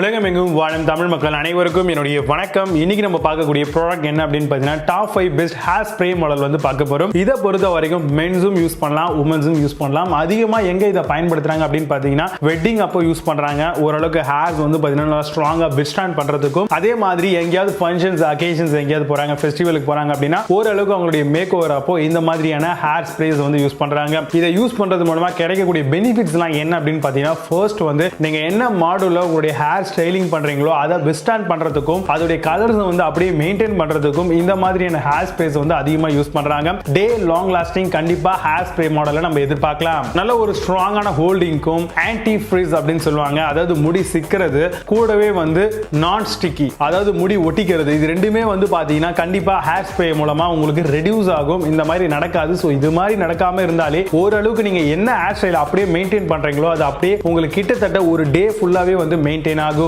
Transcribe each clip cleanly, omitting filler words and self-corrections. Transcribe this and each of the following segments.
உலகமெங்கும் வாழும் தமிழ் மக்கள் அனைவருக்கும் என்னுடைய வணக்கம். இன்னைக்கு நம்ம பார்க்கக்கூடிய ப்ராடக்ட் என்ன அப்படின்னு பார்த்தீங்கன்னா top 5 best hair spray model வந்து பார்க்க போறோம். இதை பொறுத்த வரைக்கும் மென்ஸும் யூஸ் பண்ணலாம், உமன்ஸும் யூஸ் பண்ணலாம். அதிகமாக எங்க இதை பயன்படுத்துறாங்க அப்படின்னு பார்த்தீங்கன்னா வெட்டிங் அப்போ யூஸ் பண்றாங்க. ஓரளவுக்கு ஹேர்ஸ் வந்து பார்த்தீங்கன்னா ஸ்ட்ராங்கா வித்ஸ்டாண்ட் பண்றதுக்கும், அதே மாதிரி எங்கேயாவது ஃபங்க்ஷன்ஸ் அகேஷன்ஸ் எங்கேயாவது போறாங்க, ஃபெஸ்டிவலுக்கு போறாங்க அப்படின்னா ஓரளவுக்கு அவங்களுடைய மேக் ஓவர் அப்போ இந்த மாதிரியான ஹேர் ஸ்ப்ரேஸ் வந்து யூஸ் பண்றாங்க. இதை யூஸ் பண்றது மூலமா கிடைக்கக்கூடிய பெனிஃபிட்ஸ் எல்லாம் என்ன அப்படின்னு பார்த்தீங்கன்னா ஃபர்ஸ்ட் வந்து நீங்க என்ன மாடல்ல உங்களுடைய ஹேர் ஸ்டைலிங் பண்றீங்களோ அதை வித்ஸ்டாண்ட் பண்றதுக்கும் அதோட கலர்ஸ் வந்து அப்படியே மெயின்டைன் பண்றதுக்கும் இந்த மாதிரியான ஹேர் ஸ்ப்ரேஸ் வந்து அதிகமா யூஸ் பண்றாங்க. டே லாங் லாஸ்டிங் கண்டிப்பா ஹேர் ஸ்ப்ரே மாடல்ல நம்ம எதிர்பார்க்கலாம். நல்ல ஒரு ஸ்ட்ராங்கான ஹோல்டிங்க்கும் ஆன்டி ஃப்ரீஸ் அப்படின்னு சொல்லுவாங்க, அதாவது முடி சிக்கிறது கூடவே வந்து நான் ஸ்டிக்கி, அதாவது முடி ஒட்டிக்கிறது, இது ரெண்டுமே வந்து பாத்தீங்கன்னா கண்டிப்பா ஹேர் ஸ்ப்ரே மூலமா உங்களுக்கு ரெடியூஸ் ஆகும். இந்த மாதிரி நடக்காது. ஸோ இது மாதிரி நடக்காம இருந்தாலே ஓரளவுக்கு நீங்க என்ன ஹேர் ஸ்டைல் அப்படியே மெயின்டைன் பண்றீங்களோ அது அப்படியே உங்களுக்கு கிட்டத்தட்ட ஒரு டே ஃபுல்லாவே வந்து மெயின்டைன் ஆகும்.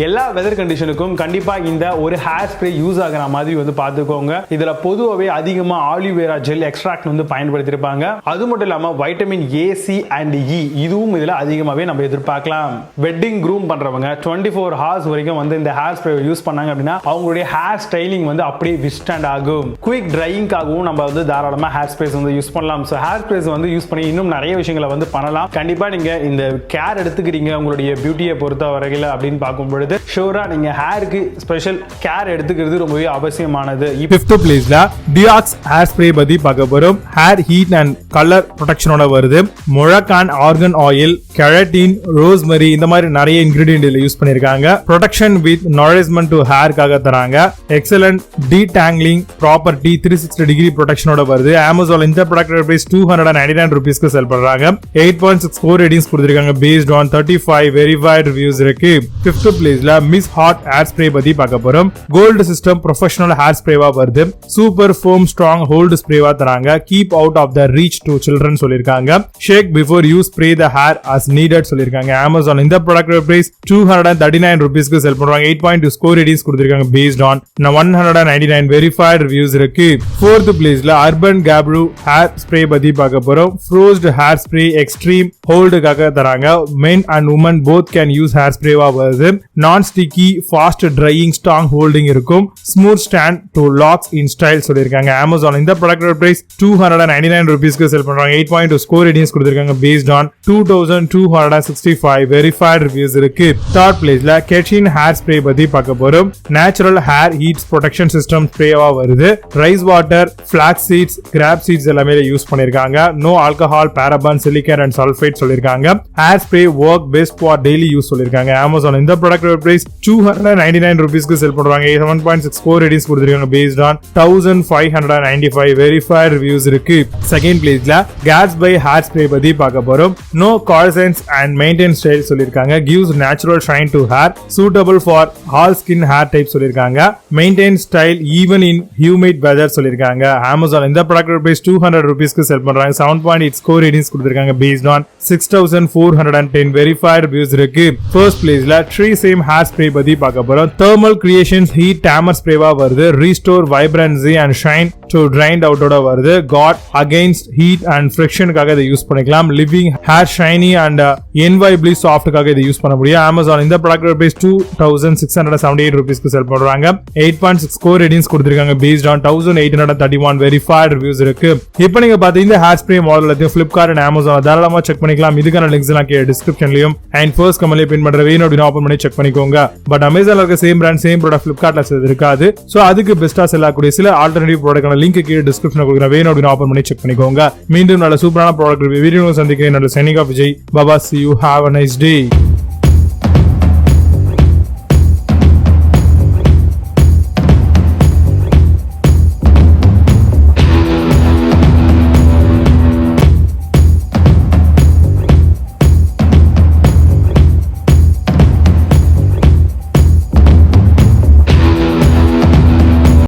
எல்லா வெதர் கண்டிஷனுக்கும் கண்டிப்பா இந்த ஒரு ஹேர் ஸ்ப்ரே யூஸ் ஆகிற மாதிரி வந்து பார்த்துக்கோங்க. இதுல பொதுவாகவே அதிகமா ஆலிவேரா ஜெல் எக்ஸ்ட்ராக்ட் வந்து பயன்படுத்தியிருப்பாங்க. அது மட்டும் இல்லாம வைட்டமின் ஏ, சி அண்ட் இ இதுவும் இதுல அதிகமாவே நம்ம எதிர்பார்க்கலாம். வெட்டிங் க்ரூம் பண்றவங்க 24 ஹவர்ஸ் வரைக்கும் வந்து இந்த ஹேர் ஸ்ப்ரே யூஸ் பண்ணாங்க அப்படின்னா அவங்களுடைய ஹேர் ஸ்டைலிங் வந்து அப்படியே வித்ஸ்டாண்ட் ஆகும். குயிக் ட்ரையிங்காகவும் நம்ம வந்து தாராளமா ஹேர் ஸ்ப்ரேஸ் வந்து யூஸ் பண்ணலாம். ஸோ ஹேர் ஸ்ப்ரேஸ் வந்து யூஸ் பண்ணி இன்னும் நிறைய விஷயங்களை வந்து பண்ணலாம். கண்டிப்பா நீங்க இந்த கேர் எடுத்துக்கிறீங்க உங்களுடைய பியூட்டியை பொறுத்த வரையில் அப்படின்னு பார்க்கும் பொழுது ஷூரா நீங்க ஹேருக்கு ஸ்பெஷல் கேர் எடுத்துக்கிறது ரொம்பவே அவசியமானது. 5th பிளேஸ்ல டியாக்ஸ் ஹேர் ஸ்ப்ரே பத்தி பார்க்க போறோம். ஹேர் ஹீட் அண்ட் கலர் ப்ரொடெக்ஷனோட வருது. முழக்கான் ஆர்கன் ஆயில், கெரட்டின், ரோஸ்மெரி இந்த மாதிரி நிறைய இன்கிரிடியன்ட் இதுல யூஸ் பண்ணிருக்காங்க. ப்ரொடெக்ஷன் வித் நாரிஷ்மென்ட் டு ஹேர்க்காக தராங்க. எக்ஸலன்ட் டீடாங்கிளிங் ப்ராப்பர்ட்டி 360 டிகிரி ப்ரொடெக்ஷனோட வருது. அமேசான் இந்த ப்ராடக்ட் பிரைஸ் 299 ரூபீஸ்க்கு செல் பண்றாங்க. 8.64 ரேட்டிங்ஸ் கொடுத்திருக்காங்க பேஸ்ட் ஆன் 35 வெரிஃபைட் ரிவ்யூஸ் இருக்கு. 5th பிளேஸ்ல மிஸ் ஹாட் ஹேர் ஸ்ப்ரே பத்தி பார்க்க போறோம். கோல்டு சிஸ்டம் ப்ரொஃபஷனல் ஹேர் ஸ்ப்ரேவா வருது. சூப்பர் ஃபோம் ஸ்ட்ராங் ஹோல்டு ஸ்ப்ரேவா தராங்க. Keep out of the reach to children சொல்லிருக்காங்க. Shake before you spray the hair as needed சொல்லிருக்காங்க. அமேசான் இந்த ப்ராடக்ட் பிரைஸ் 239 ரூபீஸ்க்கு செல் பண்றாங்க. 8.2 ஸ்கோர் ரேட்டிங்ஸ் கொடுத்திருக்காங்க பேஸ்ட் ஆன் 199 வெரிஃபைட் ரிவ்யூஸ் இருக்கு. 4th பிளேஸ்ல அர்பன் கேப்ரூ ஹேர் ஸ்ப்ரே பத்தி பார்க்க போறோம். ஃப்ரோஸ்ட் ஹேர் ஸ்ப்ரே எக்ஸ்ட்ரீம் ஹோல்டுக்காக தராங்க. Men and women both can use hair ஸ்ப்ரேவா வருது. Non sticky, fast drying, strong holding இருக்கும். Smooth stand to locks in style சொல்லிருக்காங்க. அமேசான் இந்த ப்ராடக்ட் பிரைஸ் 299 ரூபீஸ்க்கு செல் பண்றாங்க. 8.2 ஸ்கோர் ரேட்டிங்ஸ் கொடுத்திருக்காங்க பேஸ்ட் ஆன் 2265 வெரிஃபைட் ரிவ்யூஸ் இருக்கு. 3rd பிளேஸ்ல கெட்சின் ஹேர் ஸ்ப்ரே பத்தி பார்க்க போறோம். Natural hair heat protection system ஸ்ப்ரேவா வருது. Rice water, flax seeds, graph seeds எல்லாமே யூஸ் பண்ணிருக்காங்க. No alcohol, paraben, silicone and sulphate சொல்லிருக்காங்க. Hair spray work best for daily use சொல்லிருக்காங்க. அமேசான் இந்த ப்ராடக்ட் பிரைஸ் 299 ரூபீஸ்க்கு செல் பண்றாங்க. 7.64 ரேட்டிங்ஸ் கொடுத்திருக்காங்க பேஸ்ட் ஆன் 1595 வெரிஃபைட் ரிவ்யூஸ் இருக்கு. 2nd பிளேஸ்ல Gatsby ஹேர் ஸ்ப்ரே பத்தி பார்க்க போறோம். நோ கால்சன்ஸ் அண்ட் மெயின்டைன் ஸ்டைல் சொல்லிருக்காங்க. gives natural shine to hair, suitable for all skin hair type சொல்லிருக்காங்க. maintain style even in humid weather சொல்லிருக்காங்க. Amazon இந்த ப்ராடக்ட் பிரைஸ் 200 ரூபீஸ்க்கு செல் பண்றாங்க. 7.8 ஸ்கோர் ரேட்டிங்ஸ் கொடுத்திருக்காங்க பேஸ்ட் ஆன் 6410 வெரிஃபைட் ரிவ்யூஸ் இருக்கு. 1st பிளேஸ்ல Tresemme hair spray பத்தி பார்க்க போறோம். thermal creations heat tamer ஸ்ப்ரேவா வருது. restore vibrancy and shine to drained outோட வருது. got against heat and frictionக்காக இதை யூஸ் பண்ணிக்கலாம். living hair shiny and envibly softக்காக இதை யூஸ் பண்ண முடியும். அமேசான் இந்த ப்ராடக்ட் பிரைஸ் 2678 ரூபீஸ்க்கு செல் பண்றாங்க. 8.6 ஸ்கோர் ரேட்டிங்ஸ் கொடுத்திருக்காங்க பேஸ்ட் ஆன் 1831 வெரிஃபைட் ரிவ்யூஸ் இருக்கு. இப்போ நீங்க பாத்தீங்க இந்த ஹேர் ஸ்ப்ரே மாடல் எல்லாத்தையும் Flipkart and Amazon தாராளமா செக் பண்ணிக்கலாம். இதுக்கான லிங்க்ஸ் எல்லாம் கீழ டிஸ்கிரிப்ஷன்லயும் அண்ட் ஃபர்ஸ்ட் கமெண்ட்ல பின் பண்ற வேணும் அப்படின்னு ஓபன் பண்ணி செக் பண்ணிக்கோங்க. பட் அமேசான்ல இருக்க சேம் பிராண்ட் சேம் ப்ராடக்ட் Flipkartல இருக்காது. சோ அதுக்கு பெஸ்டா செல் ஆகக்கூடிய சில ஆல்டர்னேட்டிவ் ப்ராடக்ட்கான லிங்க் கீழ டிஸ்கிரிப்ஷன்ல கொடுக்குறேன். வேணும் அப்படின்னு ஓபன் பண்ணி செக் பண்ணிக்கோங்க. மீண்டும் நல்ல சூப்பரான ப்ராடக்ட் வீடியோ சந்திக்கிறேன். நல்ல signing off Vijay. Baba, see you, have a nice day.